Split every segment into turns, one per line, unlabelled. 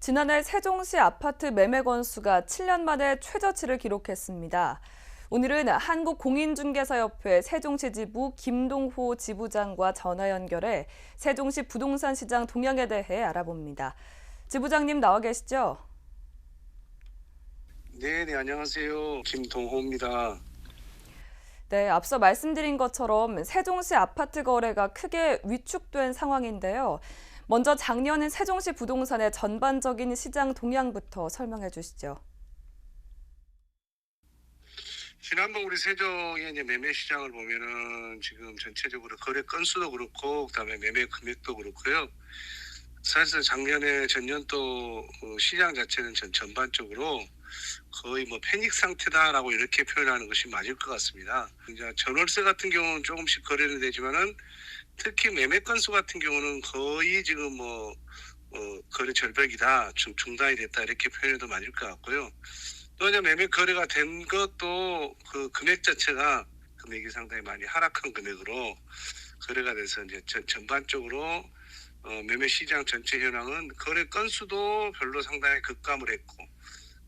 지난해 세종시 아파트 매매 건수가 7년 만에 최저치를 기록했습니다. 오늘은 한국공인중개사협회 세종시 지부 김동호 지부장과 전화 연결해 세종시 부동산 시장 동향에 대해 알아봅니다. 지부장님 나와 계시죠?
네, 안녕하세요. 김동호입니다.
네, 앞서 말씀드린 것처럼 세종시 아파트 거래가 크게 위축된 상황인데요. 먼저 작년인 세종시 부동산의 전반적인 시장 동향부터 설명해 주시죠.
지난번 우리 세종의 이제 매매 시장을 보면은 지금 전체적으로 거래 건수도 그렇고 그다음에 매매 금액도 그렇고요. 사실 작년에 전년도 시장 자체는 전반적으로 거의 뭐 패닉 상태다라고 이렇게 표현하는 것이 맞을 것 같습니다. 이제 전월세 같은 경우는 조금씩 거래는 되지만은 특히 매매 건수 같은 경우는 거의 지금 거래 절벽이다, 중단이 됐다 이렇게 표현해도 맞을 것 같고요. 또 이제 매매 거래가 된 것도 그 금액 자체가 금액이 상당히 많이 하락한 금액으로 거래가 돼서 이제 전반적으로 매매 시장 전체 현황은 거래 건수도 별로 상당히 급감을 했고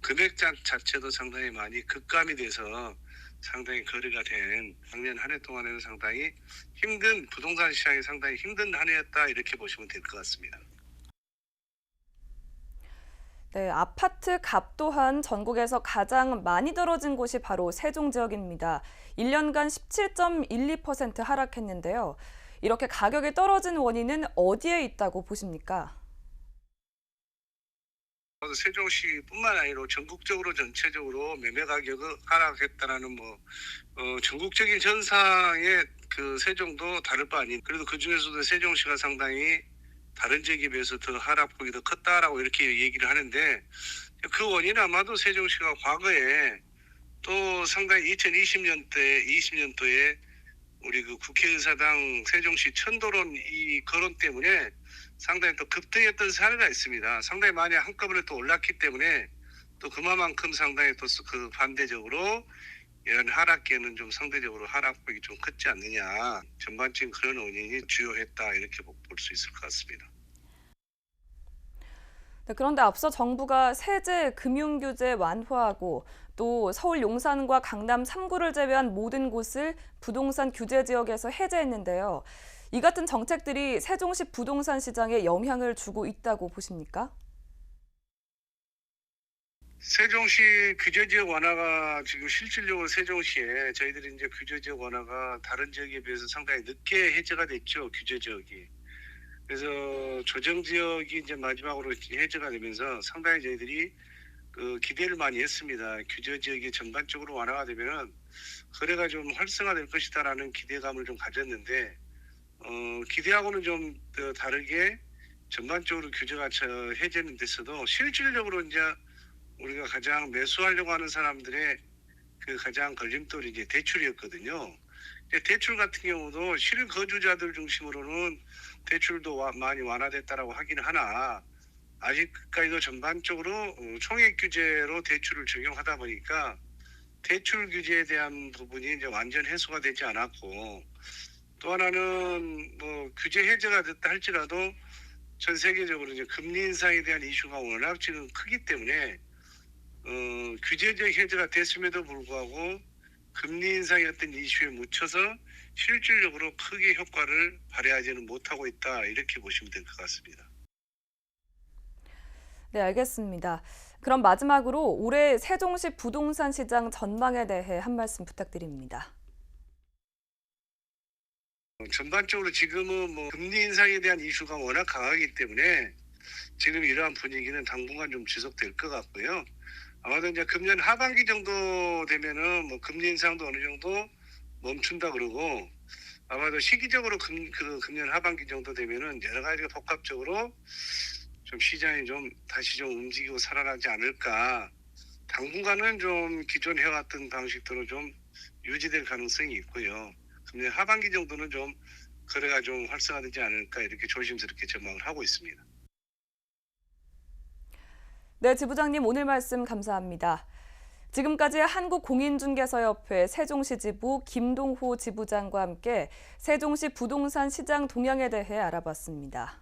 금액 자체도 상당히 많이 급감이 돼서 상당히 거래가 된 작년 한 해 동안에는 상당히 힘든 부동산 시장이 상당히 힘든 한 해였다 이렇게 보시면 될 것 같습니다.
네, 아파트 값 또한 전국에서 가장 많이 떨어진 곳이 바로 세종 지역입니다. 1년간 17.12% 하락했는데요. 이렇게 가격이 떨어진 원인은 어디에 있다고 보십니까?
세종시뿐만 아니라 전국적으로 전체적으로 매매 가격이 하락했다라는 전국적인 현상에 그 세종도 다를 바 아닌, 그래도 그 중에서도 세종시가 상당히 다른 지역에 비해서 더 하락폭이 더 컸다라고 이렇게 얘기를 하는데, 그 원인은 아마도 세종시가 과거에 또 상당히 2020년도에 우리 그 국회의사당 세종시 천도론 이 거론 때문에 상당히 또 급등했던 사례가 있습니다. 상당히 많이 한꺼번에 또 올랐기 때문에 또 그만큼 상당히 또 그 반대적으로 이런 하락기에는 좀 상대적으로 하락폭이 좀 컸지 않느냐, 전반적인 그런 원인이 주요했다 이렇게 볼 수 있을 것 같습니다.
네, 그런데 앞서 정부가 세제, 금융 규제 완화하고 또 서울 용산과 강남 3구를 제외한 모든 곳을 부동산 규제 지역에서 해제했는데요. 이 같은 정책들이 세종시 부동산 시장에 영향을 주고 있다고 보십니까?
세종시 규제지역 완화가 지금 실질적으로 세종시에 저희들이 이제 규제지역 완화가 다른 지역에 비해서 상당히 늦게 해제가 됐죠, 규제지역이. 그래서 조정지역이 이제 마지막으로 해제가 되면서 상당히 저희들이 그 기대를 많이 했습니다. 규제지역이 전반적으로 완화가 되면은 거래가 좀 활성화될 것이다라는 기대감을 좀 가졌는데, 기대하고는 좀 다르게 전반적으로 규제가 해제는 됐어도 실질적으로 이제 우리가 가장 매수하려고 하는 사람들의 그 가장 걸림돌이 이제 대출이었거든요. 대출 같은 경우도 실거주자들 중심으로는 대출도 많이 완화됐다라고 하긴 하나, 아직까지도 전반적으로 총액 규제로 대출을 적용하다 보니까 대출 규제에 대한 부분이 이제 완전 해소가 되지 않았고, 또 하나는 규제 해제가 됐다 할지라도 전 세계적으로 이제 금리 인상에 대한 이슈가 워낙 지금 크기 때문에 규제적 해제가 됐음에도 불구하고 금리 인상의 어떤 이슈에 묻혀서 실질적으로 크게 효과를 발휘하지는 못하고 있다 이렇게 보시면 될 것 같습니다.
네, 알겠습니다. 그럼 마지막으로 올해 세종시 부동산 시장 전망에 대해 한 말씀 부탁드립니다.
전반적으로 지금은 금리 인상에 대한 이슈가 워낙 강하기 때문에 지금 이러한 분위기는 당분간 좀 지속될 것 같고요. 아마도 이제 금년 하반기 정도 되면은 금리 인상도 어느 정도 멈춘다 그러고, 아마도 시기적으로 금년 하반기 정도 되면은 여러 가지가 복합적으로 좀 시장이 좀 다시 좀 움직이고 살아나지 않을까. 당분간은 좀 기존 해왔던 방식대로 좀 유지될 가능성이 있고요. 금년 하반기 정도는 좀 거래가 좀 활성화되지 않을까 이렇게 조심스럽게 전망을 하고 있습니다.
네, 지부장님 오늘 말씀 감사합니다. 지금까지 한국공인중개사협회 세종시 지부 김동호 지부장과 함께 세종시 부동산 시장 동향에 대해 알아봤습니다.